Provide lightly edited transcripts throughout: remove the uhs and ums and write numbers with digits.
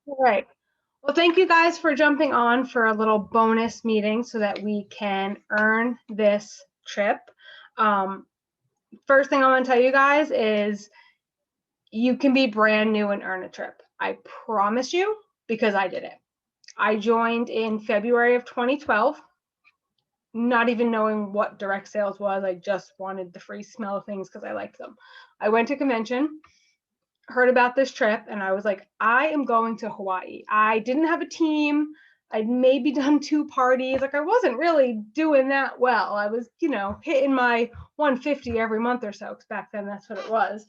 All right. Well, thank you guys for jumping on for a little bonus meeting so that we can earn this trip. Um, First thing I want to tell you guys is you can be brand new and earn a trip. I promise you, because I did it. I joined in February of 2012, not even knowing what direct sales was. I just wanted the free smell of things because I liked them. I went to convention, heard about this trip, and I was like, I am going to Hawaii. I didn't have a team. I'd maybe done 2 parties. Like I wasn't really doing that well. I was, hitting my 150 every month or so, because back then that's what it was.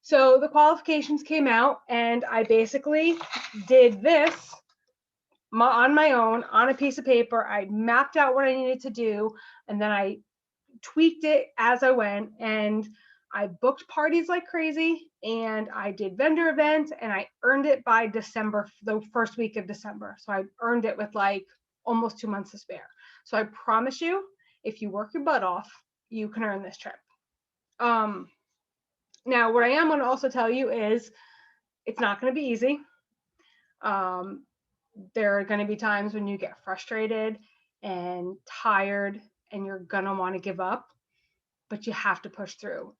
So the qualifications came out, and I basically did this on my own on a piece of paper. I mapped out what I needed to do, and then I tweaked it as I went, and I booked parties like crazy, and I did vendor events, and I earned it by December, the first week of December. So I earned it with like almost 2 months to spare. So I promise you, if you work your butt off, you can earn this trip. Now, what I am going to also tell you is it's not going to be easy. There are going to be times when you get frustrated and tired and you're going to want to give up, but you have to push through.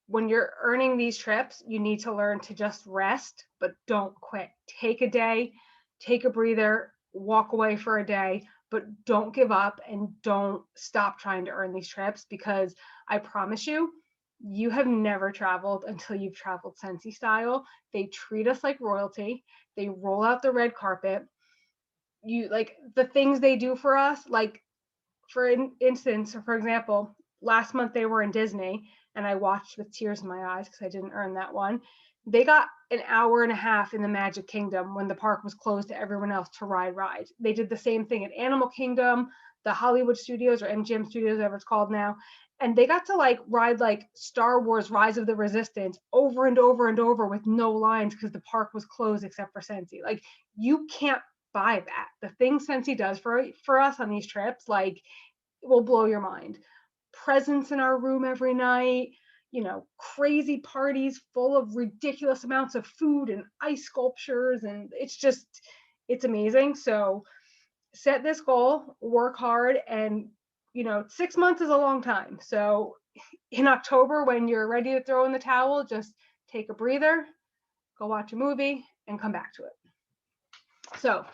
When you're earning these trips, you need to learn to just rest, but don't quit. Take a day, take a breather, walk away for a day, but don't give up and don't stop trying to earn these trips, because I promise you, you have never traveled until you've traveled Scentsy style. They treat us like royalty. They roll out the red carpet. You like the things they do for us, like for instance, or for example, last month they were in Disney and I watched with tears in my eyes because I didn't earn that one. They got an hour and a half in the Magic Kingdom when the park was closed to everyone else to ride rides. They did the same thing at Animal Kingdom, the Hollywood Studios, or MGM Studios, whatever it's called now. And they got to like ride like Star Wars Rise of the Resistance over and over and over with no lines because the park was closed except for Scentsy. Like you can't buy that. The thing Scentsy does for us on these trips, like, it will blow your mind. Presents in our room every night, crazy parties full of ridiculous amounts of food and ice sculptures. And it's amazing. So set this goal, work hard, and, 6 months is a long time. So in October, when you're ready to throw in the towel, just take a breather, go watch a movie, and come back to it. So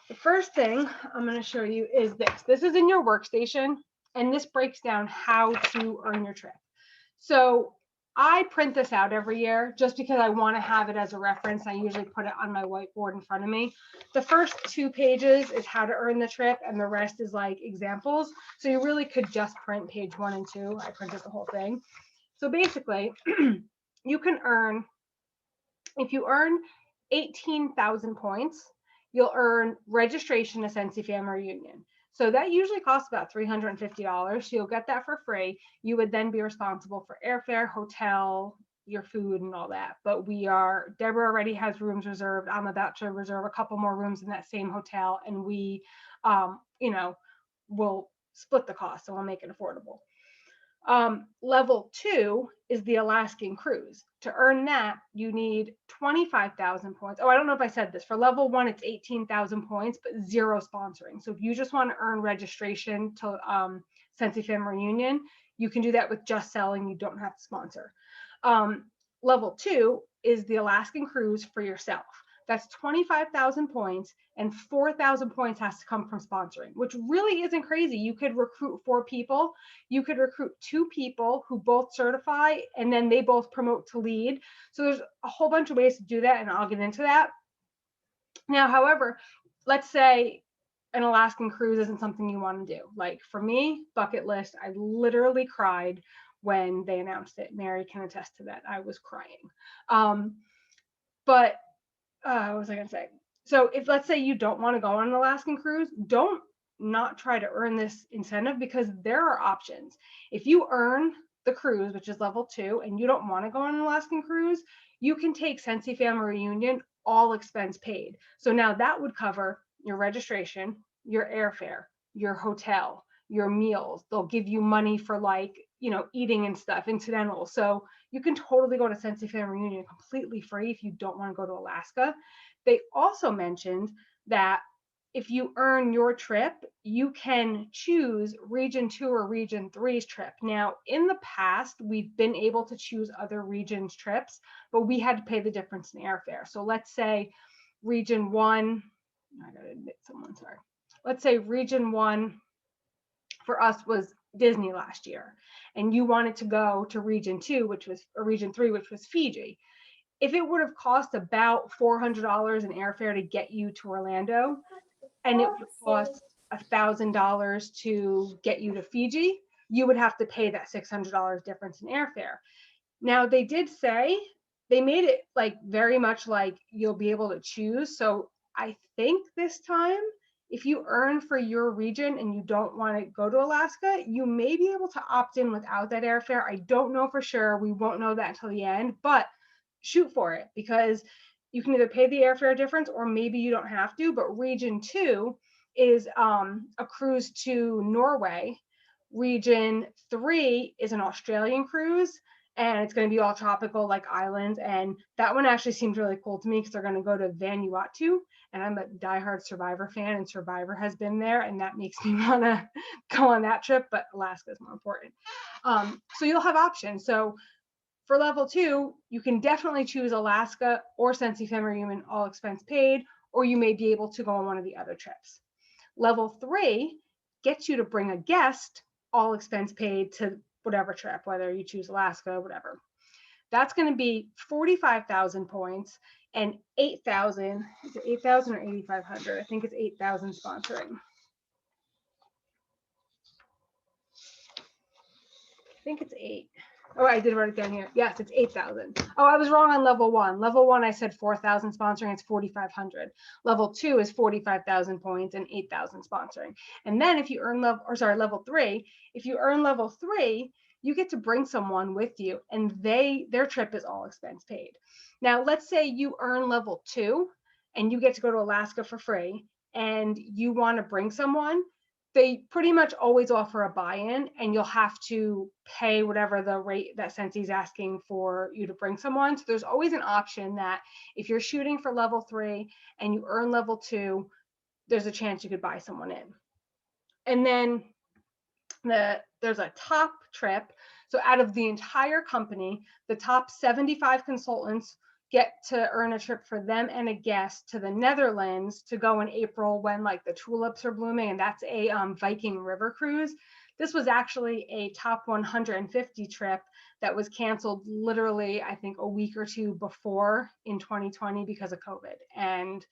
the first thing I'm going to show you is this. This is in your workstation, and this breaks down how to earn your trip. So I print this out every year just because I want to have it as a reference. I usually put it on my whiteboard in front of me. The first 2 pages is how to earn the trip, and the rest is like examples. So you really could just print page 1 and 2. I printed the whole thing. So basically, you can earn, if you earn 18,000 points, you'll earn registration to Scentsy Family Reunion. So that usually costs about $350. So you'll get that for free. You would then be responsible for airfare, hotel, your food, and all that. But Deborah already has rooms reserved. I'm about to reserve a couple more rooms in that same hotel, and we, will split the cost, so we'll make it affordable. Level 2 is the Alaskan cruise. To earn that, you need 25,000 points. Oh, I don't know if I said this. For level 1, it's 18,000 points, but 0 sponsoring. So if you just want to earn registration to Scentsy Family Reunion, you can do that with just selling. You don't have to sponsor. Level 2 is the Alaskan cruise for yourself. That's 25,000 points, and 4,000 points has to come from sponsoring, which really isn't crazy. You could recruit 4 people. You could recruit 2 people who both certify, and then they both promote to lead. So there's a whole bunch of ways to do that, and I'll get into that. Now, however, let's say an Alaskan cruise isn't something you want to do. Like for me, bucket list, I literally cried when they announced it. Mary can attest to that. I was crying. But what was I going to say? So if, let's say, you don't want to go on an Alaskan cruise, don't not try to earn this incentive, because there are options. If you earn the cruise, which is level 2, and you don't want to go on an Alaskan cruise, you can take Scentsy Family Reunion, all expense paid. So now that would cover your registration, your airfare, your hotel, your meals. They'll give you money for like eating and stuff, incidental. So you can totally go to Sensi Family Reunion completely free if you don't want to go to Alaska. They also mentioned that if you earn your trip, you can choose Region 2 or Region 3's trip. Now, in the past, we've been able to choose other regions' trips, but we had to pay the difference in airfare. So let's say Region 1, I gotta admit someone, sorry. Let's say Region 1 for us was Disney last year, and you wanted to go to Region 2, or Region 3, which was Fiji. If it would have cost about $400 in airfare to get you to Orlando, and it would cost $1,000 to get you to Fiji, you would have to pay that $600 difference in airfare. Now, they did say they made it like very much like you'll be able to choose. So I think this time, if you earn for your region and you don't want to go to Alaska, you may be able to opt in without that airfare. I don't know for sure. We won't know that until the end, but shoot for it, because you can either pay the airfare difference or maybe you don't have to. But Region 2 is a cruise to Norway. Region 3 is an Australian cruise, and it's going to be all tropical, like islands. And that one actually seems really cool to me because they're going to go to Vanuatu, and I'm a diehard Survivor fan, and Survivor has been there, and that makes me want to go on that trip. But Alaska is more important. So you'll have options. So for level 2, you can definitely choose Alaska or Sensi Family Reunion, all expense paid, or you may be able to go on one of the other trips. Level 3 gets you to bring a guest, all expense paid, to whatever trip, whether you choose Alaska, whatever. That's going to be 45,000 points and 8,000. Is it 8,000 or 8,500? I think it's 8,000 sponsoring. I think it's 8. Oh, I did write it down here. Yes, it's 8,000. Oh, I was wrong on level 1. Level 1, I said 4,000 sponsoring. It's 4,500. Level 2 is 45,000 points and 8,000 sponsoring. And then if you earn level 3, if you earn level 3, you get to bring someone with you, and their trip is all expense paid. Now, let's say you earn level 2 and you get to go to Alaska for free, and you want to bring someone. They pretty much always offer a buy-in, and you'll have to pay whatever the rate that Sensi's asking for you to bring someone. So there's always an option that if you're shooting for level 3 and you earn level 2, there's a chance you could buy someone in. And then there's a top trip. So out of the entire company, the top 75 consultants get to earn a trip for them and a guest to the Netherlands to go in April when like the tulips are blooming, and that's a Viking River cruise. This was actually a top 150 trip that was canceled literally, I think, a week or two before in 2020 because of COVID. And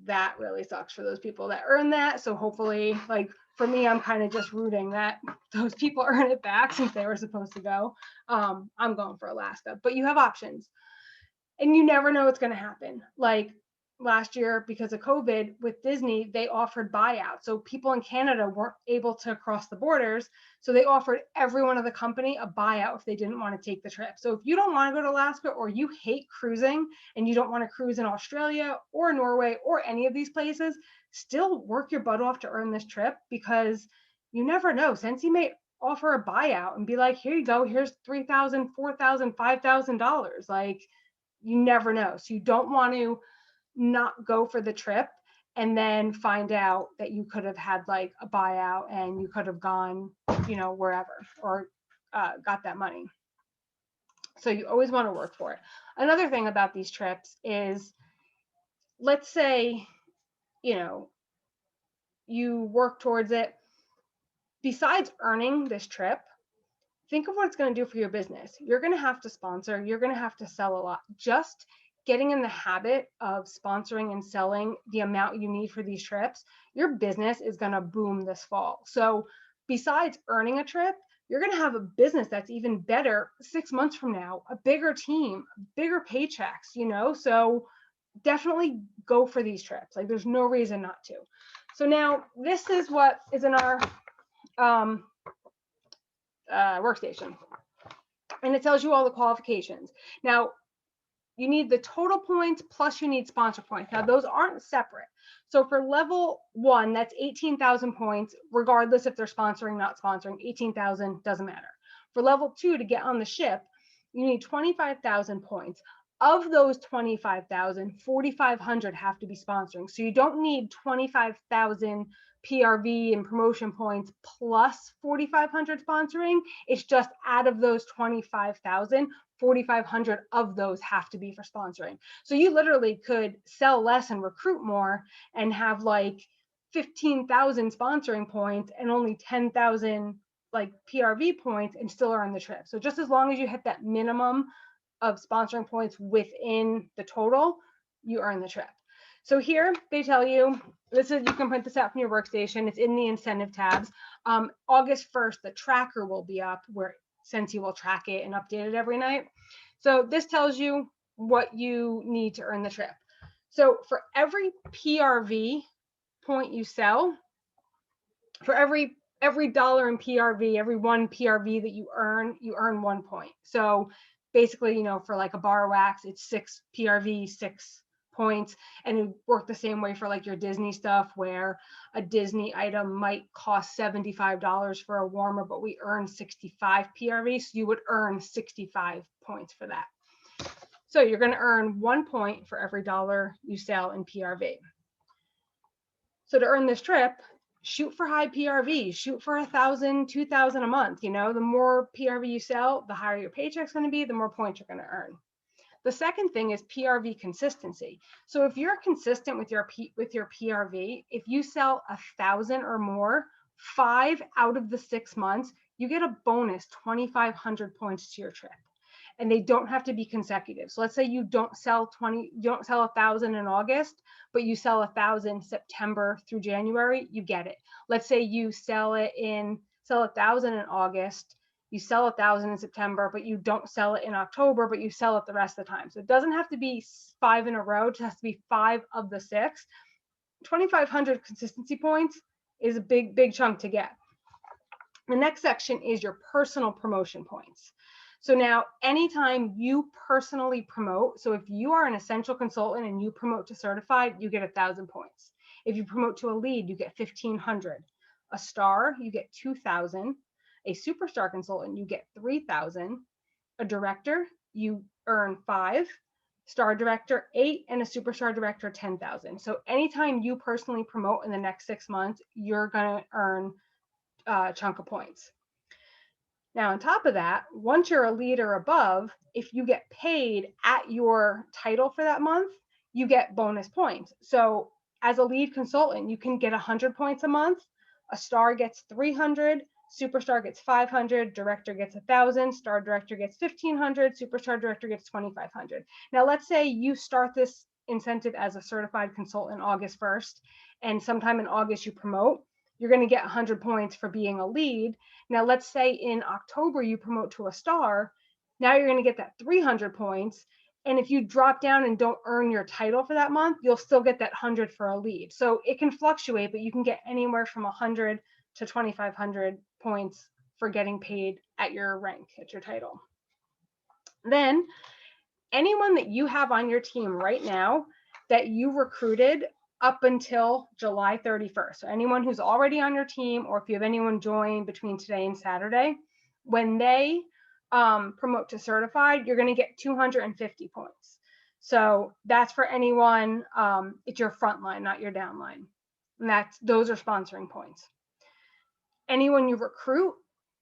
that really sucks for those people that earn that. So hopefully, like for me, I'm kind of just rooting that those people earn it back since they were supposed to go. I'm going for Alaska, but you have options. And you never know what's going to happen. Like last year, because of COVID with Disney, they offered buyouts. So people in Canada weren't able to cross the borders. So they offered everyone of the company a buyout if they didn't want to take the trip. So if you don't want to go to Alaska, or you hate cruising and you don't want to cruise in Australia or Norway or any of these places, still work your butt off to earn this trip, because you never know. Sensi may offer a buyout and be like, here you go, here's $3,000, $4,000, $5,000. Like, you never know. So you don't want to not go for the trip and then find out that you could have had like a buyout and you could have gone, wherever, or got that money. So you always want to work for it. Another thing about these trips is, let's say, you work towards it. Besides earning this trip, think of what it's going to do for your business. You're going to have to sponsor. You're going to have to sell a lot. Just getting in the habit of sponsoring and selling the amount you need for these trips, your business is going to boom this fall. So besides earning a trip, you're going to have a business that's even better 6 months from now, a bigger team, bigger paychecks, so definitely go for these trips. Like, there's no reason not to. So now this is what is in our workstation, and it tells you all the qualifications. Now, you need the total points plus you need sponsor points. Now those aren't separate. So for level 1, that's 18,000 points, regardless if they're sponsoring, not sponsoring. 18,000 doesn't matter. For level 2, to get on the ship, you need 25,000 points. Of those 25,000, 4,500 have to be sponsoring. So you don't need 25,000 PRV and promotion points plus 4,500 sponsoring. It's just out of those 25,000, 4,500 of those have to be for sponsoring. So you literally could sell less and recruit more and have like 15,000 sponsoring points and only 10,000 like PRV points and still earn the trip. So just as long as you hit that minimum of sponsoring points within the total, you earn the trip. So here they tell you, this is, you can print this out from your workstation. It's in the incentive tabs. August 1st, the tracker will be up where Sensi will track it and update it every night. So this tells you what you need to earn the trip. So for every PRV point you sell, for every dollar in PRV, every one PRV that you earn 1 point. So basically, you know, for like a bar wax, it's 6 PRV, 6 points. And it worked the same way for like your Disney stuff, where a Disney item might cost $75 for a warmer, but we earn 65 PRV. So you would earn 65 points for that. So you're going to earn 1 point for every dollar you sell in PRV. So to earn this trip, shoot for high PRV, shoot for 1,000, 2,000 a month. You know, the more PRV you sell, the higher your paycheck's going to be, the more points you're going to earn. The second thing is PRV consistency. So if you're consistent with your PRV, if you sell 1,000 or more, 5 out of the 6 months, you get a bonus 2,500 points to your trip. And they don't have to be consecutive. So let's say you don't sell 1,000 in August, but you sell 1,000 September through January, you get it. Let's say you sell 1,000 in August, you sell 1,000 in September, but you don't sell it in October, but you sell it the rest of the time. So it doesn't have to be 5 in a row, it has to be 5 of the 6. 2,500 consistency points is a big chunk to get. The next section is your personal promotion points. So now anytime you personally promote, so if you are an essential consultant and you promote to certified, you get 1,000 points. If you promote to a lead, you get 1,500. A star, you get 2,000. A superstar consultant, you get 3,000. A director, you earn 5. Star director, 8, and a superstar director, 10,000. So anytime you personally promote in the next 6 months, you're gonna earn a chunk of points. Now, on top of that, once you're a lead or above, if you get paid at your title for that month, you get bonus points. So as a lead consultant, you can get 100 points a month. A star gets 300, superstar gets 500, director gets 1,000, star director gets 1,500, superstar director gets 2,500. Now, let's say you start this incentive as a certified consultant August 1st, and sometime in August you promote. You're going to get 100 points for being a lead. Now, let's say in October you promote to a star. Now you're going to get that 300 points. And if you drop down and don't earn your title for that month, you'll still get that 100 for a lead. So it can fluctuate, but you can get anywhere from 100 to 2,500 points for getting paid at your rank, at your title. Then anyone that you have on your team right now that you recruited up until July 31st. So anyone who's already on your team, or if you have anyone join between today and Saturday, when they promote to certified, you're going to get 250 points. So that's for anyone, it's your front line, not your downline. And those are sponsoring points. Anyone you recruit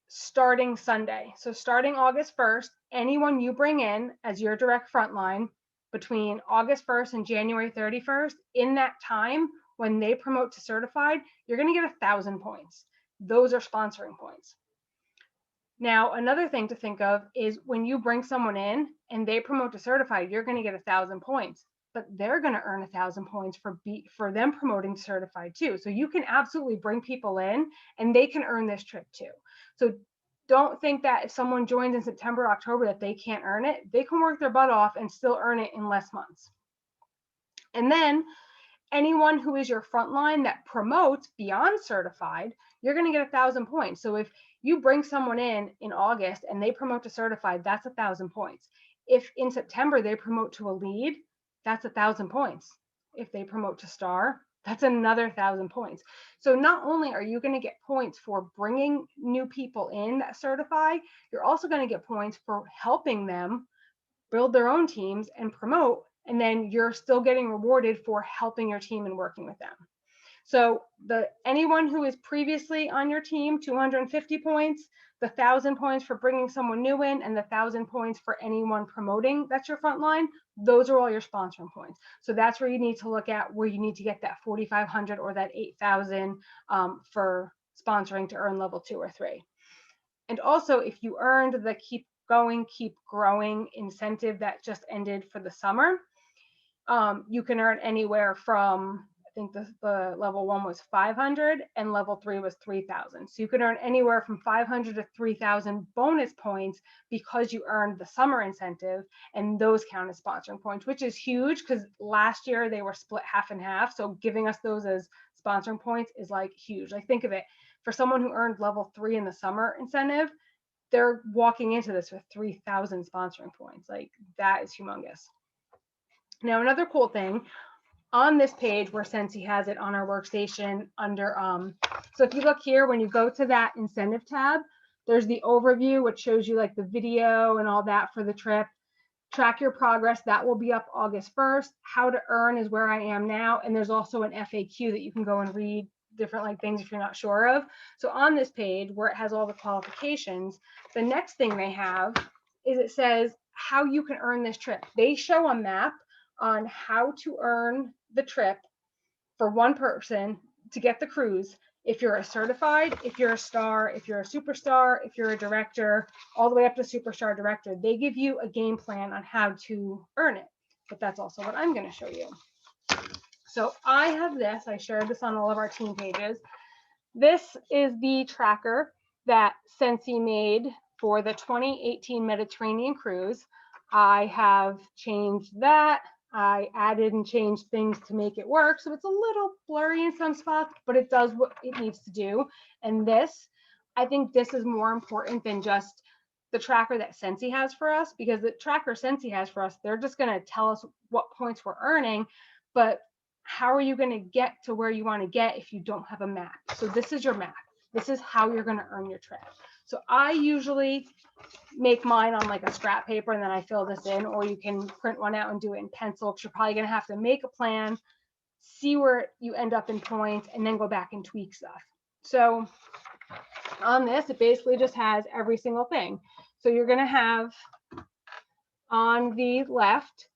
starting Sunday. So starting August 1st, anyone you bring in as your direct frontline between August 1st and January 31st, in that time when they promote to certified, you're going to get 1,000 points. Those are sponsoring points. Now, another thing to think of is when you bring someone in and they promote to certified, you're going to get 1,000 points, but they're going to earn 1,000 points for them promoting to certified too. So you can absolutely bring people in and they can earn this trip too. So don't think that if someone joins in September, October, that they can't earn it. They can work their butt off and still earn it in less months. And then anyone who is your frontline that promotes beyond certified, you're going to get 1,000 points. So if you bring someone in August and they promote to certified, that's 1,000 points. if in September they promote to a lead, that's 1,000 points. If they promote to star, that's another 1,000 points. So not only are you going to get points for bringing new people in that certify, you're also going to get points for helping them build their own teams and promote, and then you're still getting rewarded for helping your team and working with them. So anyone who is previously on your team, 250 points, the 1,000 points for bringing someone new in, and the 1,000 points for anyone promoting that's your front line, those are all your sponsoring points. So that's where you need to look at where you need to get that 4,500 or that 8,000 for sponsoring to earn level 2 or 3. And also, if you earned the keep going, keep growing incentive that just ended for the summer, you can earn anywhere from, I think the level 1 was 500 and level 3 was 3,000. So you can earn anywhere from 500 to 3,000 bonus points because you earned the summer incentive, and those count as sponsoring points, which is huge because last year they were split half and half. So giving us those as sponsoring points is like huge. Like think of it, for someone who earned level 3 in the summer incentive, they're walking into this with 3,000 sponsoring points. Like that is humongous. Now, another cool thing on this page where Scentsy has it on our workstation under, so if you look here, when you go to that incentive tab, there's the overview, which shows you like the video and all that for the trip. Track your progress, that will be up August 1st. How to earn is where I am now. And there's also an FAQ that you can go and read different like things if you're not sure of. So on this page where it has all the qualifications, the next thing they have is it says how you can earn this trip. They show a map on how to earn the trip for one person to get the cruise. If you're a certified, if you're a star, if you're a superstar, if you're a director, all the way up to superstar director, they give you a game plan on how to earn it. But that's also what I'm going to show you. So I have this, I shared this on all of our team pages. This is the tracker that Scentsy made for the 2018 Mediterranean cruise. I have changed that. I added and changed things to make it work. So it's a little blurry in some spots, but it does what it needs to do. And this, I think this is more important than just the tracker that Scentsy has for us, because the tracker Scentsy has for us, they're just going to tell us what points we're earning, but how are you going to get to where you want to get if you don't have a map? So this is your map. This is how you're going to earn your trip. So I usually make mine on like a scrap paper and then I fill this in, or you can print one out and do it in pencil, because you're probably going to have to make a plan, see where you end up in points, and then go back and tweak stuff. So on this, it basically just has every single thing. So you're going to have on the left,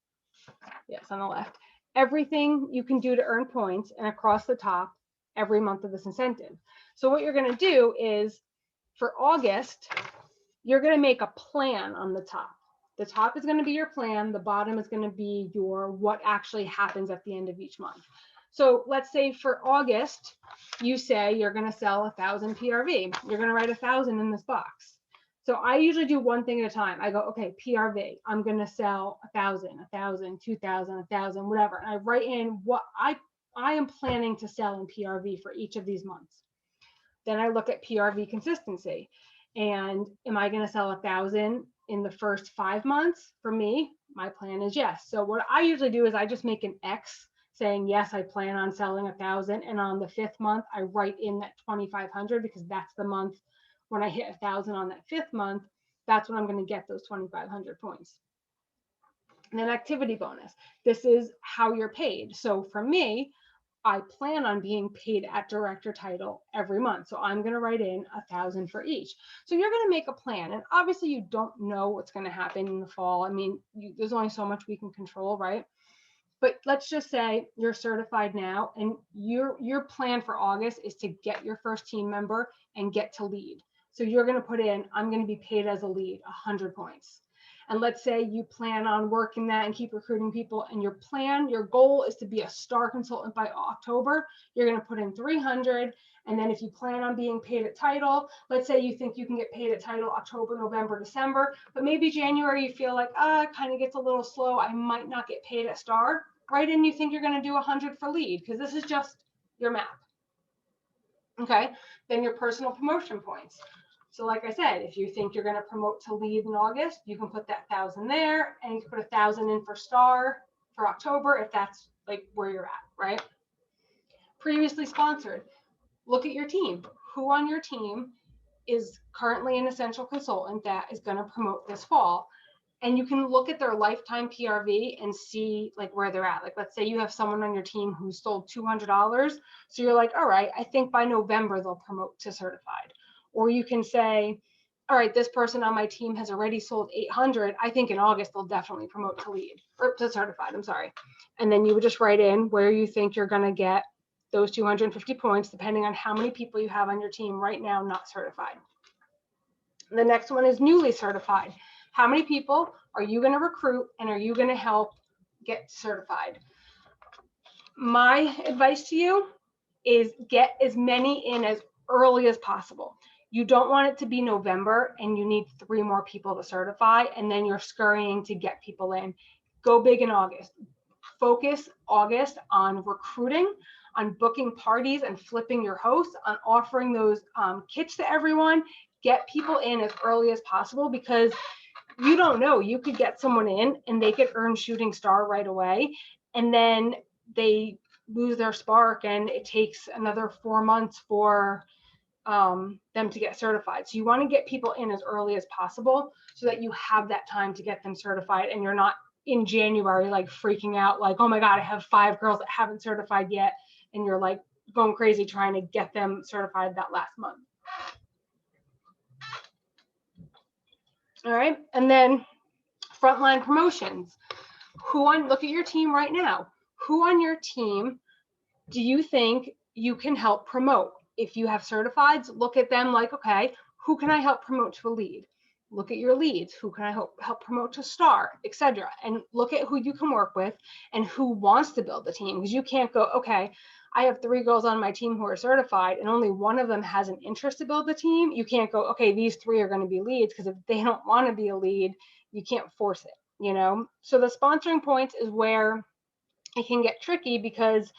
yes, on the left, everything you can do to earn points, and across the top, every month of this incentive. So what you're going to do is for August, you're going to make a plan on the top. The top is going to be your plan. The bottom is going to be your what actually happens at the end of each month. So let's say for August, you say you're going to sell 1,000 PRV. You're going to write 1,000 in this box. So I usually do one thing at a time. I go, okay, PRV, I'm going to sell 1,000, 1,000, 2,000, 1,000, whatever. And I write in what I am planning to sell in PRV for each of these months. Then I look at PRV consistency. And am I going to sell 1,000 in the first 5 months? For me, my plan is yes. So what I usually do is I just make an X saying, yes, I plan on selling 1,000. And on the 5th month, I write in that 2,500, because that's the month when I hit 1,000 on that 5th month, that's when I'm going to get those 2,500 points. And then activity bonus. This is how you're paid. So for me, I plan on being paid at director title every month. So I'm going to write in 1,000 for each. So you're going to make a plan. And obviously you don't know what's going to happen in the fall. I mean, there's only so much we can control, right? But let's just say you're certified now, and your plan for August is to get your first team member and get to lead. So you're going to put in, I'm going to be paid as a lead, 100 points. And let's say you plan on working that and keep recruiting people, and your goal is to be a star consultant by October. You're going to put in 300. And then if you plan on being paid at title, let's say you think you can get paid at title October, November, December, but maybe January you feel like, it kind of gets a little slow. I might not get paid at star. Right in, you think you're going to do 100 for lead, because this is just your map. Okay, then your personal promotion points. So like I said, if you think you're going to promote to lead in August, you can put that 1,000 there, and you can put 1,000 in for star for October if that's like where you're at, right? Previously sponsored. Look at your team. Who on your team is currently an essential consultant that is going to promote this fall? And you can look at their lifetime PRV and see like where they're at. Like, let's say you have someone on your team who sold $200. So you're like, all right, I think by November they'll promote to certified. Or you can say, all right, this person on my team has already sold 800. I think in August they'll definitely promote to lead or to certified. I'm sorry. And then you would just write in where you think you're going to get those 250 points, depending on how many people you have on your team right now not certified. The next one is newly certified. How many people are you going to recruit and are you going to help get certified? My advice to you is get as many in as early as possible. You don't want it to be November and you need 3 more people to certify and then you're scurrying to get people in. Go big in August. Focus August on recruiting, on booking parties and flipping your hosts, on offering those kits to everyone. Get people in as early as possible because you don't know, you could get someone in and they could earn shooting star right away and then they lose their spark and it takes another 4 months for them to get certified. So you want to get people in as early as possible so that you have that time to get them certified and you're not in January like freaking out like, oh my God, I have 5 girls that haven't certified yet and you're like going crazy trying to get them certified that last month. All right, and then frontline promotions. Look at your team right now. Who on your team do you think you can help promote? If you have certifieds, look at them like, okay, who can I help promote to a lead? Look at your leads. Who can I help promote to star, etc. And look at who you can work with and who wants to build the team. Because you can't go, okay, I have 3 girls on my team who are certified and only one of them has an interest to build the team. You can't go, okay, these 3 are going to be leads, because if they don't want to be a lead, you can't force it, you know? So the sponsoring points is where it can get tricky because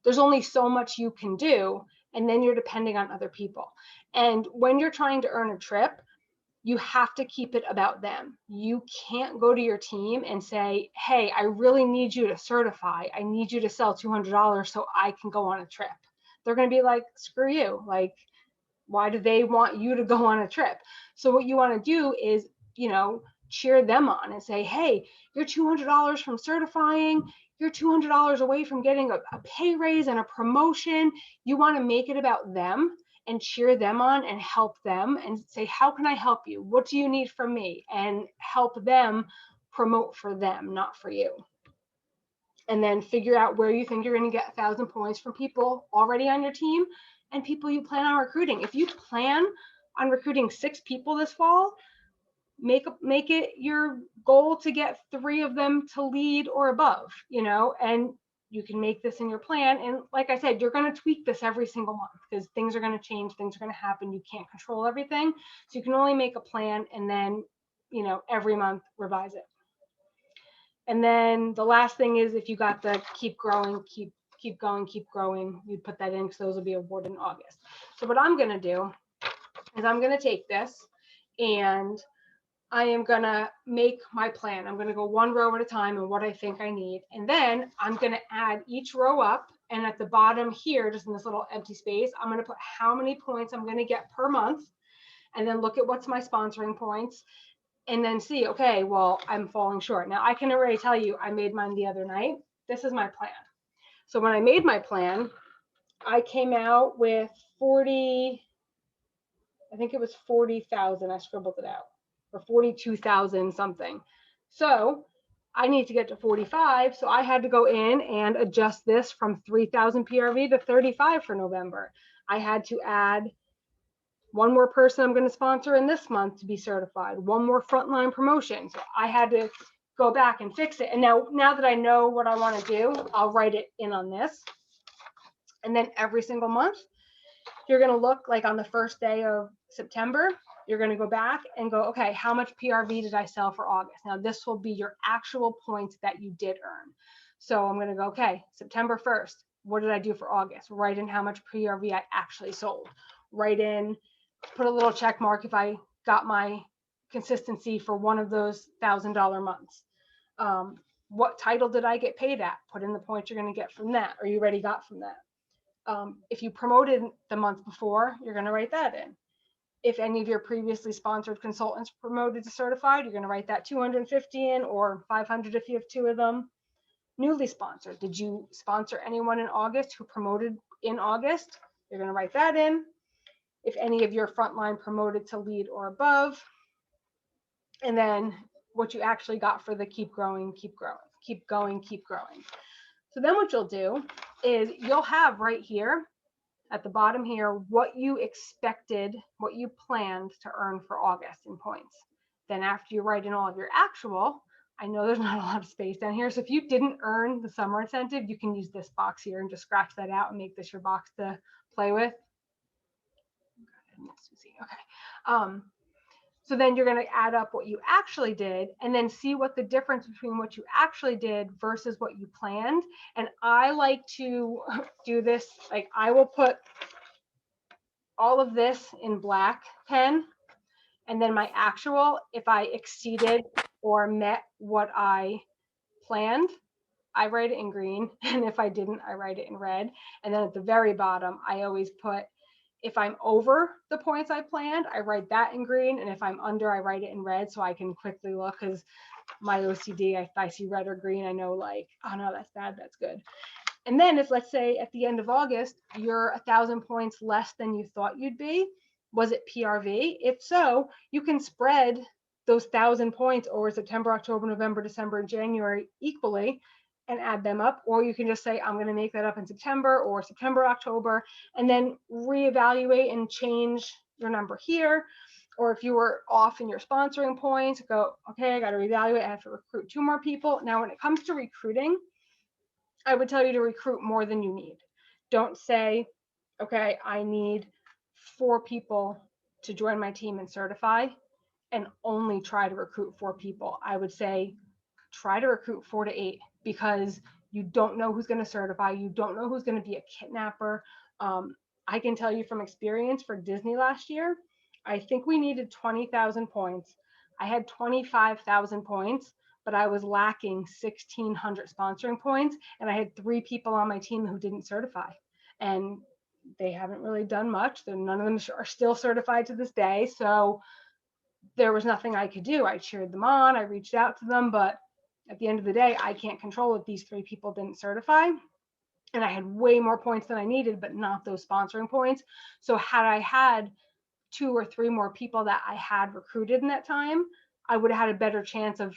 there's only so much you can do, and then you're depending on other people. And when you're trying to earn a trip, you have to keep it about them. You can't go to your team and say, hey, I really need you to certify. I need you to sell $200 so I can go on a trip. They're going to be like, screw you. Like, why do they want you to go on a trip? So what you want to do is, you know, cheer them on and say, hey, you're $200 from certifying. You're $200 away from getting a pay raise and a promotion. You want to make it about them and cheer them on and help them and say, how can I help you? What do you need from me? And help them promote for them, not for you. And then figure out where you think you're going to get 1,000 points from people already on your team and people you plan on recruiting. If you plan on recruiting 6 people this fall, make it your goal to get 3 of them to lead or above, you know, and you can make this in your plan. And like I said, you're going to tweak this every single month because things are going to change, things are going to happen. You can't control everything. So you can only make a plan and then, you know, every month revise it. And then the last thing is if you got the keep growing, keep going, keep growing, you put that in because those will be awarded in August. So what I'm going to do is I'm going to take this and I am going to make my plan. I'm going to go 1 row at a time and what I think I need. And then I'm going to add each row up. And at the bottom here, just in this little empty space, I'm going to put how many points I'm going to get per month. And then look at what's my sponsoring points. And then see, okay, well, I'm falling short. Now, I can already tell you, I made mine the other night. This is my plan. So when I made my plan, I came out with 40, I think it was 40,000. I scribbled it out. Or 42,000 something. So I need to get to 45. So I had to go in and adjust this from 3,000 PRV to 35 for November. I had to add 1 more person I'm going to sponsor in this month to be certified, 1 more frontline promotion. So I had to go back and fix it. And now that I know what I want to do, I'll write it in on this. And then every single month, you're going to look like on the first day of September, you're going to go back and go, okay, how much PRV did I sell for August? Now, this will be your actual points that you did earn. So I'm going to go, okay, September 1st, what did I do for August? Write in how much PRV I actually sold. Write in put a little check mark if I got my consistency for one of those $1,000 months. What title did I get paid at? Put in the points you're going to get from that, or you already got from that. If you promoted the month before, you're going to write that in. If any of your previously sponsored consultants promoted to certified, you're going to write that 250 in, or 500 if you have 2 of them. Newly sponsored, did you sponsor anyone in August who promoted in August? You're going to write that in. If any of your frontline promoted to lead or above, and then what you actually got for the keep growing, keep growing, keep going, keep growing. So then what you'll do is you'll have right here at the bottom here what you expected, what you planned to earn for August in points. Then after you write in all of your actual, I know there's not a lot of space down here, so if you didn't earn the summer incentive, you can use this box here and just scratch that out and make this your box to play with. Okay. So then you're going to add up what you actually did and then see what the difference between what you actually did versus what you planned. And I like to do this, like I will put all of this in black pen, and then my actual, if I exceeded or met what I planned, I write it in green. And if I didn't, I write it in red. And then at the very bottom, I always put, if I'm over the points I planned, I write that in green. And if I'm under, I write it in red so I can quickly look, because my OCD, if I see red or green, I know like, oh no, that's bad, that's good. And then if, let's say at the end of August, you're 1,000 points less than you thought you'd be, was it PRV? If so, you can spread those 1,000 points over September, October, November, December, and January equally and add them up. Or you can just say, I'm going to make that up in September or September, October, and then reevaluate and change your number here. Or if you were off in your sponsoring points, go, okay, I got to reevaluate. I have to recruit 2 more people. Now, when it comes to recruiting, I would tell you to recruit more than you need. Don't say, okay, I need 4 people to join my team and certify, and only try to recruit 4 people. I would say try to recruit 4 to 8, because you don't know who's going to certify. You don't know who's going to be a kidnapper. I can tell you from experience for Disney last year, I think we needed 20,000 points. I had 25,000 points, but I was lacking 1,600 sponsoring points, and I had 3 people on my team who didn't certify, and they haven't really done much. None of them are still certified to this day, so there was nothing I could do. I cheered them on, I reached out to them, but at the end of the day, I can't control if these 3 people didn't certify. And I had way more points than I needed, but not those sponsoring points. So had I had 2 or 3 more people that I had recruited in that time, I would have had a better chance of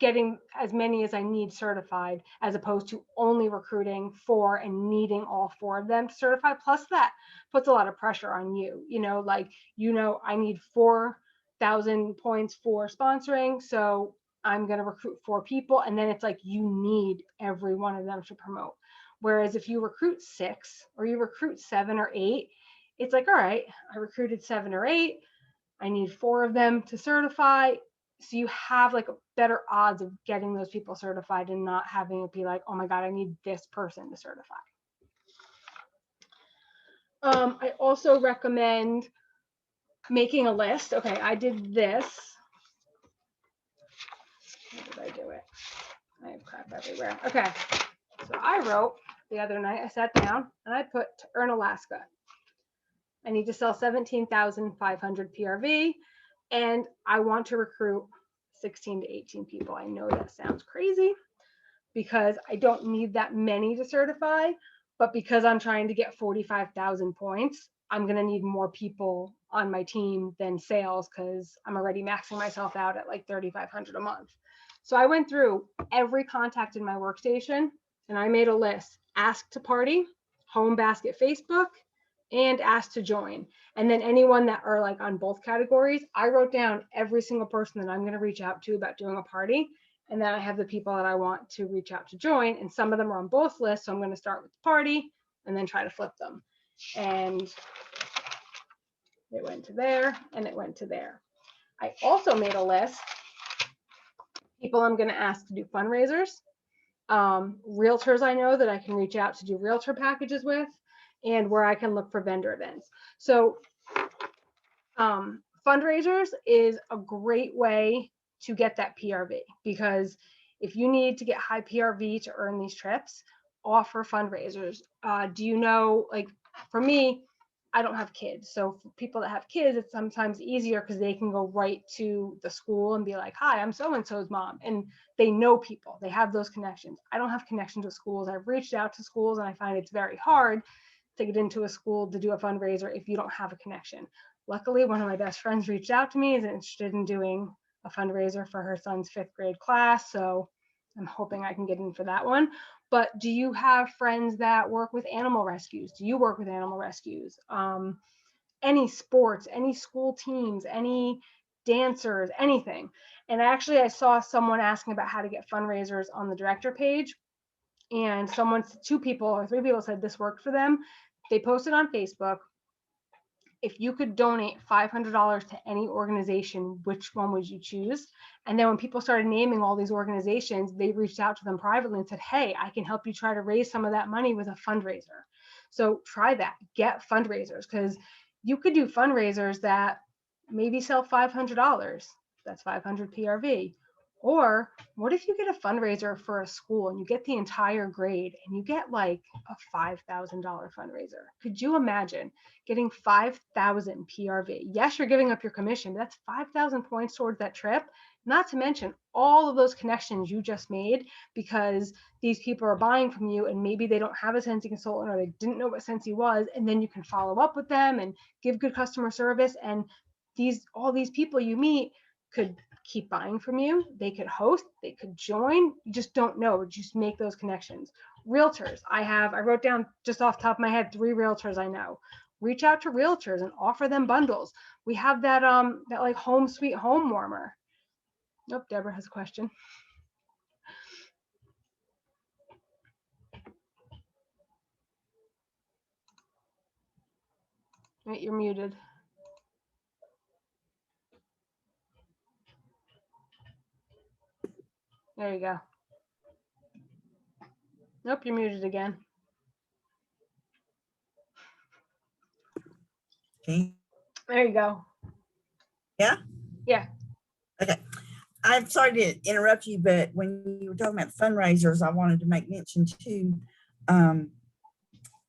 getting as many as I need certified, as opposed to only recruiting 4 and needing all 4 of them to certify. Plus that puts a lot of pressure on you, like, I need 4,000 points for sponsoring, so I'm going to recruit 4 people. And then it's like, you need every one of them to promote. Whereas if you recruit 6 or you recruit 7 or 8, it's like, all right, I recruited 7 or 8, I need 4 of them to certify. So you have like better odds of getting those people certified and not having it be like, oh my God, I need this person to certify. I also recommend making a list. Okay, I did this. How did I do it? I have crap everywhere. Okay, so I wrote the other night, I sat down and I put to earn Alaska. I need to sell 17,500 PRV, and I want to recruit 16 to 18 people. I know that sounds crazy because I don't need that many to certify, but because I'm trying to get 45,000 points, I'm going to need more people on my team than sales, because I'm already maxing myself out at like 3,500 a month. So I went through every contact in my workstation and I made a list: ask to party, home basket Facebook, and ask to join. And then anyone that are like on both categories, I wrote down every single person that I'm going to reach out to about doing a party. And then I have the people that I want to reach out to join, and some of them are on both lists. So I'm going to start with the party and then try to flip them. And it went to there and it went to there. I also made a list people I'm going to ask to do fundraisers, realtors I know that I can reach out to do realtor packages with, and where I can look for vendor events. So Fundraisers is a great way to get that PRV, because if you need to get high PRV to earn these trips, offer fundraisers. Do you know, like for me, I don't have kids. So for people that have kids, it's sometimes easier because they can go right to the school and be like, hi, I'm so-and-so's mom. And they know people, they have those connections. I don't have connections with schools. I've reached out to schools and I find it's very hard to get into a school to do a fundraiser if you don't have a connection. Luckily, one of my best friends reached out to me, is interested in doing a fundraiser for her son's 5th grade class. So I'm hoping I can get in for that one. But do you have friends that work with animal rescues? Do you work with animal rescues? Any sports, any school teams, any dancers, anything. And actually, I saw someone asking about how to get fundraisers on the director page. And two people or three people said this worked for them. They posted on Facebook, if you could donate $500 to any organization, which one would you choose? And then when people started naming all these organizations, they reached out to them privately and said, hey, I can help you try to raise some of that money with a fundraiser. So try that, get fundraisers, because you could do fundraisers that maybe sell $500. That's 500 PRV. Or what if you get a fundraiser for a school and you get the entire grade and you get like a $5,000 fundraiser? Could you imagine getting 5,000 PRV? Yes, you're giving up your commission, but that's 5,000 points towards that trip. Not to mention all of those connections you just made because these people are buying from you and maybe they don't have a Scentsy consultant or they didn't know what Scentsy was. And then you can follow up with them and give good customer service. And all these people you meet could keep buying from you. They could host, they could join. You just don't know. Just make those connections. Realtors. I wrote down just off the top of my head 3 realtors I know. Reach out to realtors and offer them bundles. We have that like home sweet home warmer. Nope, Deborah has a question. Wait, you're muted. There you go. Nope, you're muted again. Okay. There you go. Yeah? Yeah. Okay. I'm sorry to interrupt you, but when you were talking about fundraisers, I wanted to make mention too,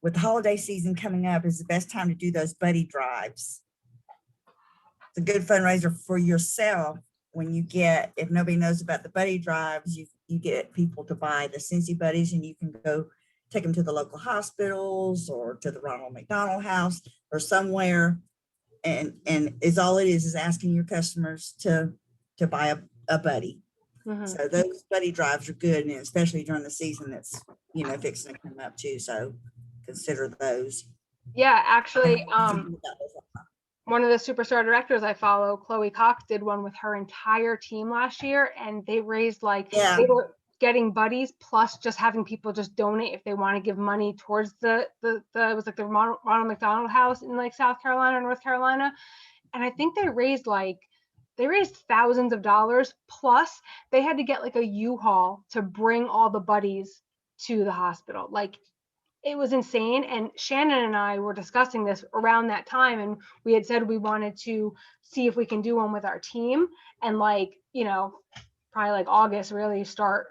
with the holiday season coming up, is the best time to do those buddy drives. It's a good fundraiser for yourself when you get, if nobody knows about the buddy drives, you get people to buy the Scentsy buddies and you can go take them to the local hospitals or to the Ronald McDonald House or somewhere. And is all it is asking your customers to buy a buddy. Mm-hmm. So those buddy drives are good, and especially during the season that's, fixing to come up too. So consider those. Yeah, actually, one of the superstar directors I follow, Chloe Cox, did one with her entire team last year, and they raised they were getting buddies plus just having people just donate if they want to give money towards it was like the Ronald McDonald House in like South Carolina or North Carolina. And I think they raised thousands of dollars, plus they had to get like a U-Haul to bring all the buddies to the hospital. Like, it was insane. And Shannon and I were discussing this around that time, and we had said we wanted to see if we can do one with our team, and probably like August, really start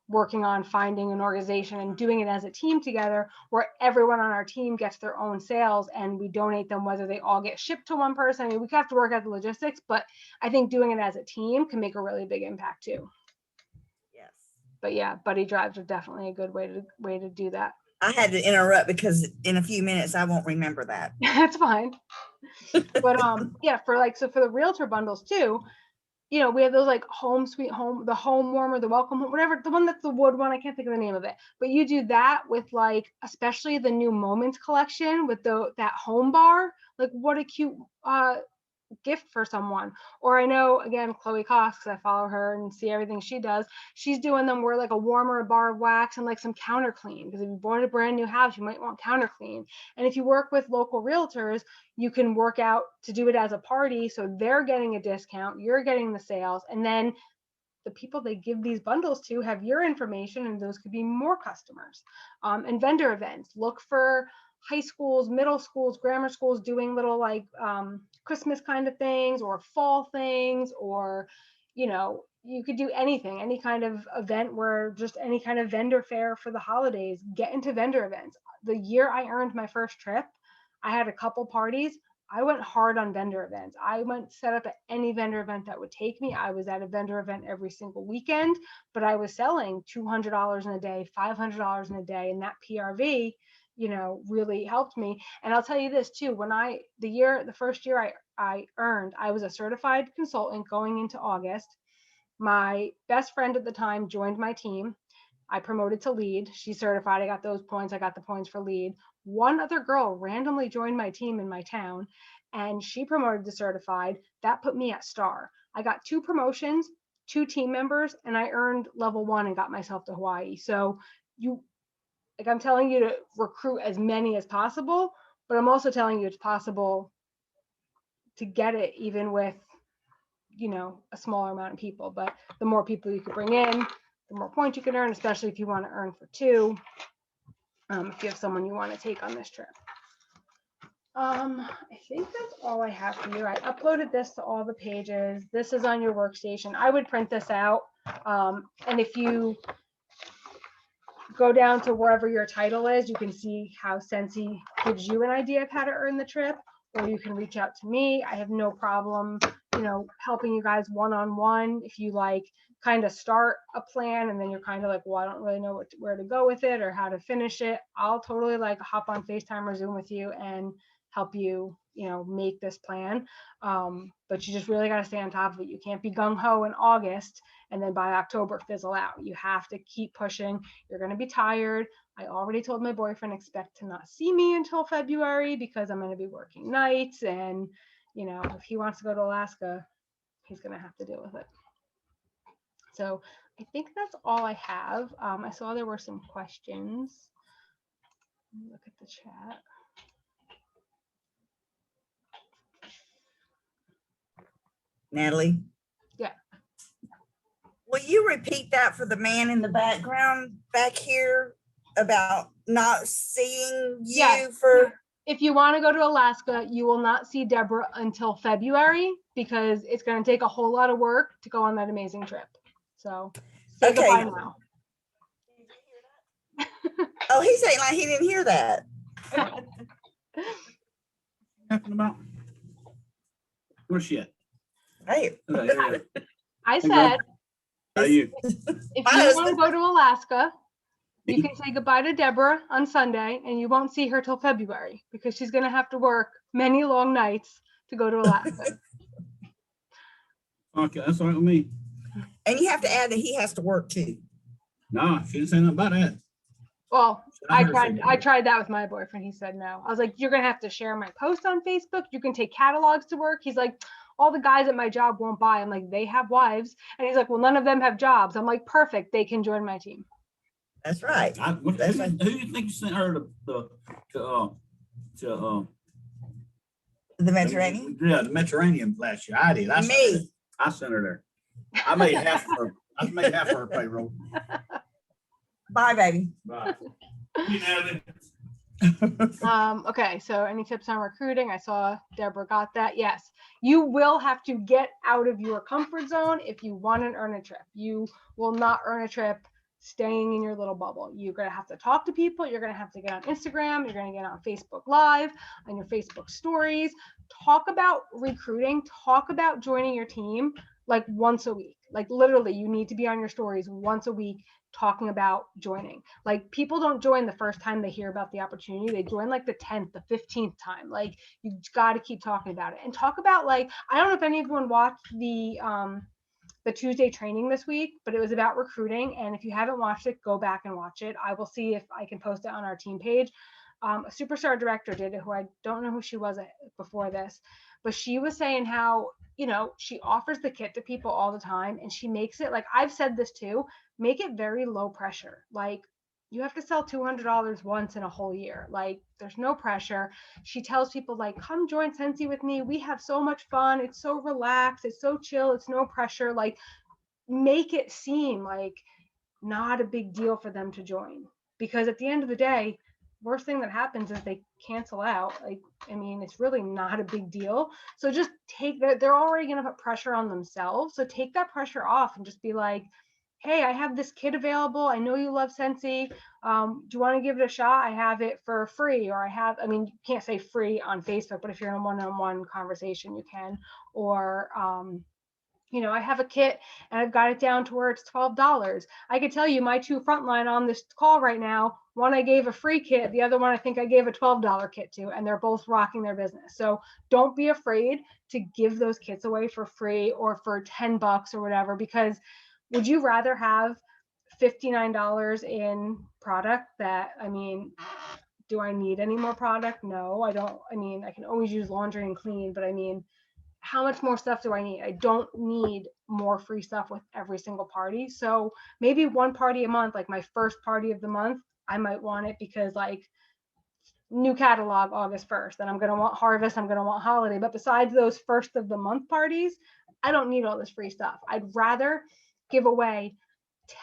working on finding an organization and doing it as a team together, where everyone on our team gets their own sales and we donate them, whether they all get shipped to one person. I mean, we have to work out the logistics, but I think doing it as a team can make a really big impact too. Yes. But yeah, buddy drives are definitely a good way to do that. I had to interrupt because in a few minutes I won't remember that. That's fine. But yeah, for the realtor bundles too, we have those like home sweet home, the home warmer, the welcome home, whatever, the one that's the wood one, I can't think of the name of it, but you do that with like, especially the new Moments collection with that home bar. Like, what a cute gift for someone. Or I know, again, Chloe Cox, because I follow her and see everything she does, she's doing them where like a warmer, a bar of wax, and like some counter clean, because if you bought a brand new house, you might want counter clean. And if you work with local realtors, you can work out to do it as a party, so they're getting a discount, you're getting the sales, and then the people they give these bundles to have your information, and those could be more customers. And vendor events, look for high schools, middle schools, grammar schools doing little like Christmas kind of things or fall things, or, you know, you could do anything, any kind of event where just any kind of vendor fair for the holidays. Get into vendor events. The year I earned my first trip, I had a couple parties. I went hard on vendor events. I went set up at any vendor event that would take me. I was at a vendor event every single weekend, but I was selling $200 in a day, $500 in a day, and that PRV, you know, really helped me. And I'll tell you this too, when the first year I earned, I was a certified consultant going into August. My best friend at the time joined my team. I promoted to lead. She's certified. I got those points. I got the points for lead. One other girl randomly joined my team in my town, and she promoted to certified. That put me at star. I got 2 promotions, 2 team members, and I earned level 1 and got myself to Hawaii. So I'm telling you to recruit as many as possible, but I'm also telling you it's possible to get it even with, you know, a smaller amount of people. But the more people you could bring in, the more points you can earn, especially if you want to earn for 2, if you have someone you want to take on this trip. I think that's all I have for you. I uploaded this to all the pages. This is on your workstation. I would print this out. And if you go down to wherever your title is, you can see how Scentsy gives you an idea of how to earn the trip, or you can reach out to me. I have no problem, you know, helping you guys one-on-one. If you like kind of start a plan and then you're kind of like, well, I don't really know where to go with it or how to finish it, I'll totally like hop on FaceTime or Zoom with you and help you, you know, make this plan. But you just really got to stay on top of it. You can't be gung-ho in August and then by October fizzle out. You have to keep pushing. You're going to be tired. I already told my boyfriend expect to not see me until February because I'm going to be working nights, and, you know, if he wants to go to Alaska, he's going to have to deal with it. So I think that's all I have. I saw there were some questions. Look at the chat. Natalie? Yeah. Will you repeat that for the man in the background back here about not seeing you? Yes. For? If you want to go to Alaska, you will not see Deborah until February because it's going to take a whole lot of work to go on that amazing trip. So say goodbye now. Oh, he's saying like he didn't hear that. Talking about? Where's she at? Hey. I said, How are you? if you want to go to Alaska, you can say goodbye to Deborah on Sunday and you won't see her till February because she's going to have to work many long nights to go to Alaska. Okay, that's all right with me. And you have to add that he has to work too. No, she didn't say nothing about that. Well, I I heard tried. something. I tried that with my boyfriend. He said no. I was like, "You're gonna have to share my post on Facebook. You can take catalogs to work." He's like, "All the guys at my job won't buy." I'm like, "They have wives," and he's like, "Well, none of them have jobs." I'm like, "Perfect. They can join my team." That's right. Who do you think you sent her to The Mediterranean? Yeah, the Mediterranean last year? I did. I sent her there. I made half of her payroll. Bye, baby. Bye. Okay, so any tips on recruiting? I saw Deborah got that. Yes, you will have to get out of your comfort zone if you want to earn a trip. You will not earn a trip staying in your little bubble. You're going to have to talk to people. You're going to have to get on Instagram. You're going to get on Facebook Live, on your Facebook stories. Talk about recruiting. Talk about joining your team like once a week. Like literally, you need to be on your stories once a week talking about joining. Like people don't join the first time they hear about the opportunity. They join like the 10th, the 15th time. Like you got to keep talking about it and talk about, like, I don't know if anyone watched the Tuesday training this week, but it was about recruiting. And if you haven't watched it, go back and watch it. I will see if I can post it on our team page. A superstar director did it, who I don't know who she was before this, but she was saying how, you know, she offers the kit to people all the time and she makes it, like I've said this too, make it very low pressure. Like you have to sell $200 once in a whole year. Like there's no pressure. She tells people like, come join Scentsy with me. We have so much fun. It's so relaxed. It's so chill. It's no pressure. Like make it seem like not a big deal for them to join, because at the end of the day, worst thing that happens is they cancel out. Like, I mean, it's really not a big deal. So just take that. They're already going to put pressure on themselves. So take that pressure off and just be like, hey, I have this kit available. I know you love Scentsy. Do you want to give it a shot? I have it for free, or I mean, you can't say free on Facebook, but if you're in a one-on-one conversation, you can. Or, I have a kit and I've got it down to where it's $12. I could tell you my two frontline on this call right now, one I gave a free kit, the other one I think I gave a $12 kit to, and they're both rocking their business. So don't be afraid to give those kits away for free or for $10 or whatever, because would you rather have $59 in product that, I mean, do I need any more product? No, I don't. I mean, I can always use laundry and clean, but I mean, how much more stuff do I need? I don't need more free stuff with every single party. So maybe one party a month, like my first party of the month, I might want it because like new catalog August 1st, and I'm going to want harvest, I'm going to want holiday. But besides those first of the month parties, I don't need all this free stuff. I'd rather give away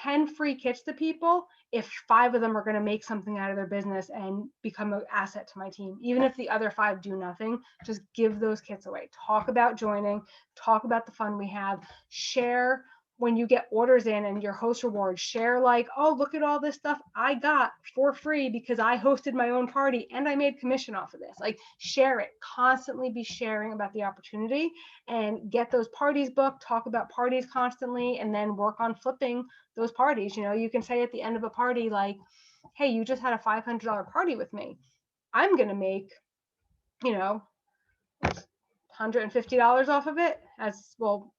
10 free kits to people if 5 of them are going to make something out of their business and become an asset to my team. Even if the other 5 do nothing, just give those kits away. Talk about joining, talk about the fun we have, share when you get orders in and your host rewards, share like, oh, look at all this stuff I got for free because I hosted my own party and I made commission off of this. Like, share it, constantly be sharing about the opportunity and get those parties booked, talk about parties constantly, and then work on flipping those parties. You can say at the end of a party, like, hey, you just had a $500 party with me. I'm going to make, $150 off of it. As well,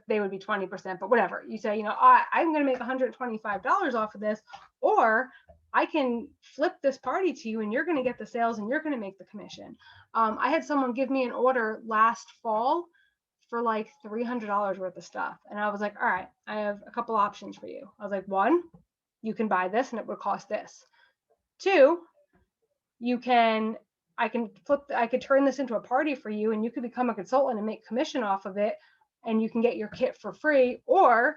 they would be 20%, but whatever. You say, I'm going to make $125 off of this, or I can flip this party to you and you're going to get the sales and you're going to make the commission. I had someone give me an order last fall for like $300 worth of stuff. And I was like, all right, I have a couple options for you. I was like, 1, you can buy this and it would cost this. 2, I could turn this into a party for you and you could become a consultant and make commission off of it and you can get your kit for free, or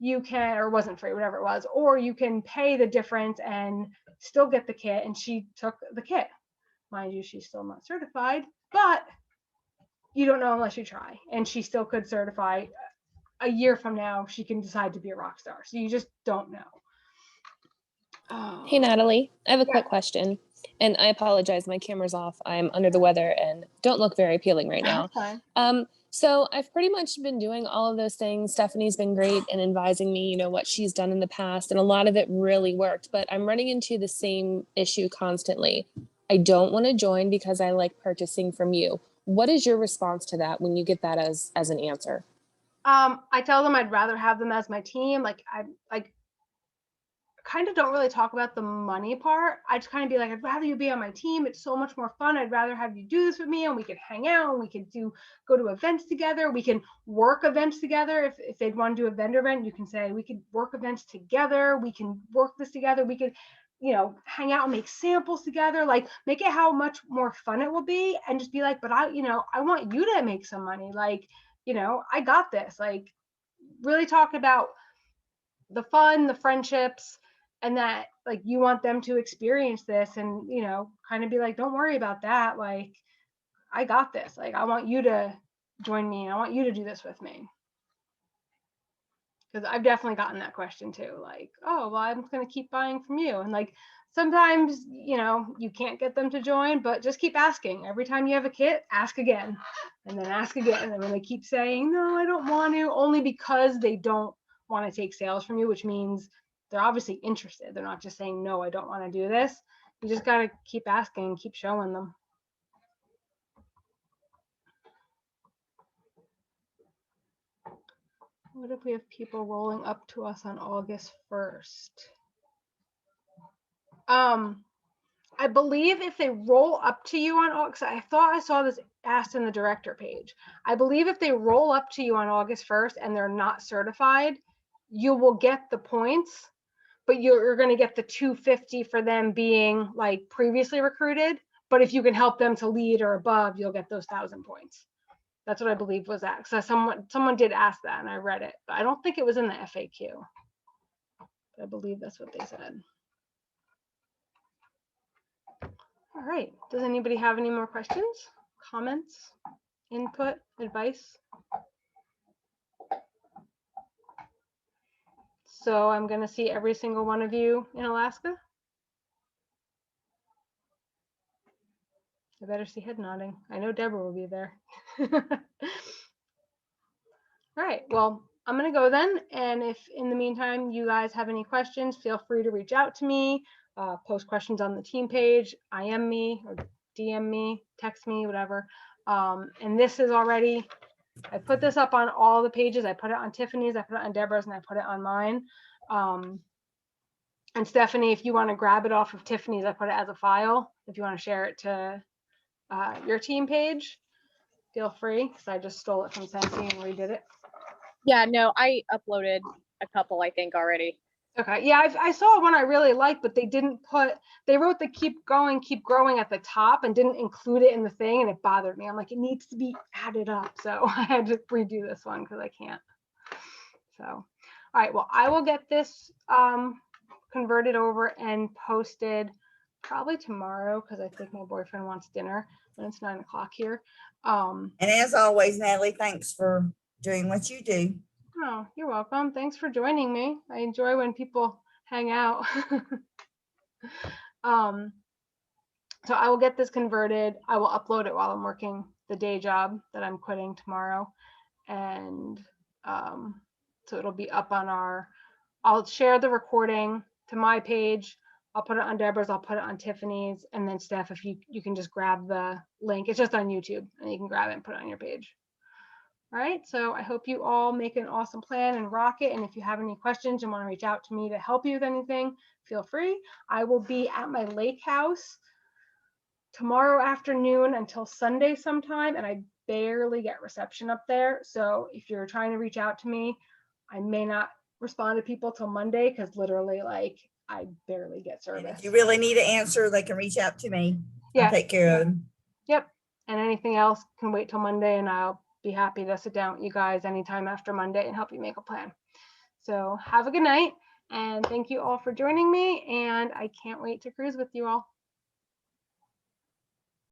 wasn't free, whatever it was, or you can pay the difference and still get the kit. And she took the kit. Mind you, she's still not certified, but you don't know unless you try. And she still could certify. A year from now, she can decide to be a rock star. So you just don't know. Hey, Natalie, I have a quick question. And I apologize, my camera's off. I'm under the weather and don't look very appealing right now. So I've pretty much been doing all of those things. Stephanie's been great in advising me, what she's done in the past. And a lot of it really worked. But I'm running into the same issue constantly. I don't want to join because I like purchasing from you. What is your response to that when you get that as an answer? I tell them I'd rather have them as my team. Like, I kind of don't really talk about the money part. I just kind of be like, I'd rather you be on my team. It's so much more fun. I'd rather have you do this with me and we could hang out and we could go to events together. We can work events together. If they'd want to do a vendor event, you can say we could work events together. We can work this together. We could, hang out and make samples together, like make it how much more fun it will be. And just be like, but I want you to make some money. Like, I got this. Like, really talk about the fun, the friendships, and that like you want them to experience this and kind of be like, don't worry about that, like I got this, like I want you to join me, I want you to do this with me. Because I've definitely gotten that question too, like, oh well, I'm going to keep buying from you. And like sometimes you can't get them to join, but just keep asking. Every time you have a kit, ask again and then ask again. And when they keep saying no, I don't want to, only because they don't want to take sales from you, which means they're obviously interested. They're not just saying, no, I don't want to do this. You just got to keep asking, keep showing them. What if we have people rolling up to us on August 1st? I believe if they roll up to you on August, I thought I saw this asked in the director page. I believe if they roll up to you on August 1st and they're not certified, you will get the points, but you're going to get the 250 for them being like previously recruited. But if you can help them to lead or above, you'll get those 1,000 points. That's what I believe was asked. So someone did ask that and I read it, but I don't think it was in the FAQ. But I believe that's what they said. All right. Does anybody have any more questions, comments, input, advice? So I'm going to see every single one of you in Alaska. I better see head nodding. I know Deborah will be there. All right. Well, I'm going to go then. And if in the meantime you guys have any questions, feel free to reach out to me, post questions on the team page, IM me or DM me, text me, whatever. And this is already, I put this up on all the pages. I put it on Tiffany's, I put it on Deborah's, and I put it on mine. And Stephanie, if you want to grab it off of Tiffany's, I put it as a file. If you want to share it to your team page, feel free, because I just stole it from Sensi and redid it. Yeah, no, I uploaded a couple, I think, already. Okay, yeah, I saw one I really liked, but they wrote the keep growing at the top and didn't include it in the thing, and it bothered me. I'm like, it needs to be added up. So I had to redo this one because I can't. So, all right, well, I will get this converted over and posted probably tomorrow because I think my boyfriend wants dinner when it's 9 o'clock here. And as always, Natalie, thanks for doing what you do. Oh, you're welcome. Thanks for joining me. I enjoy when people hang out. So I will get this converted. I will upload it while I'm working the day job that I'm quitting tomorrow. And so it'll be up on I'll share the recording to my page. I'll put it on Deborah's, I'll put it on Tiffany's, and then Steph, if you can just grab the link. It's just on YouTube and you can grab it and put it on your page. All right, so I hope you all make an awesome plan and rock it. And if you have any questions and want to reach out to me to help you with anything, feel free. I will be at my lake house tomorrow afternoon until Sunday sometime, and I barely get reception up there. So if you're trying to reach out to me, I may not respond to people till Monday because literally, like, I barely get And service. if you really need an answer, they can reach out to me. Yeah. I'll take care of them. Yep. And anything else can wait till Monday, and I'll be happy to sit down with you guys anytime after Monday and help you make a plan. So have a good night, and thank you all for joining me, and I can't wait to cruise with you all.